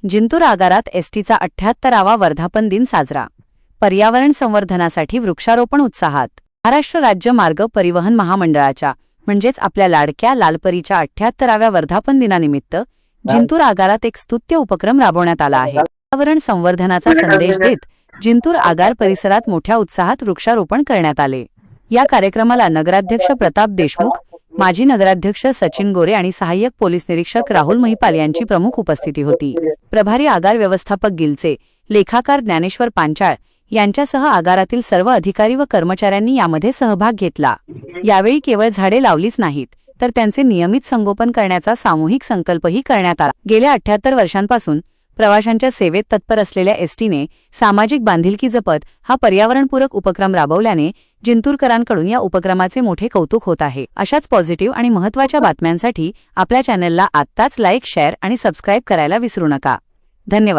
जिंतूर आगारात एसटीचा 78वा वर्धापन दिन साजरा. पर्यावरण संवर्धनासाठी वृक्षारोपण उत्साहात. महाराष्ट्र राज्य मार्ग परिवहन महामंडळाच्या म्हणजेच आपल्या लाडक्या लालपरीच्या 78व्या वर्धापन दिनानिमित्त जिंतूर आगारात एक स्तुत्य उपक्रम राबवण्यात आला आहे. पर्यावरण संवर्धनाचा संदेश देत जिंतूर आगार परिसरात मोठ्या उत्साहात वृक्षारोपण करण्यात आले. या कार्यक्रमाला नगराध्यक्ष प्रताप देशमुख, माजी नगराध्यक्ष सचिन गोरे आणि सहाय्यक पोलीस निरीक्षक राहुल महिपाल यांची प्रमुख उपस्थिती होती. प्रभारी आगार व्यवस्थापक गिलचे, लेखाकार ज्ञानेश्वर पांचाळ यांच्यासह आगारातील सर्व अधिकारी व कर्मचाऱ्यांनी यामध्ये सहभाग घेतला. यावेळी केवळ झाडे लावलीच नाहीत, तर त्यांचे नियमित संगोपन करण्याचा सामूहिक संकल्पही करण्यात आला. गेल्या 78 वर्षांपासून प्रवाशांच्या सेवेत तत्पर असलेल्या एसटीने सामाजिक बांधिलकी जपत हा पर्यावरणपूरक उपक्रम राबवल्याने जिंतूरकरांकडून या उपक्रमाचे मोठे कौतुक होत आहे. अशाच पॉझिटिव्ह आणि महत्त्वाच्या बातम्यांसाठी आपल्या चॅनलला आत्ताच लाईक, शेअर आणि सबस्क्राईब करायला विसरू नका. धन्यवाद.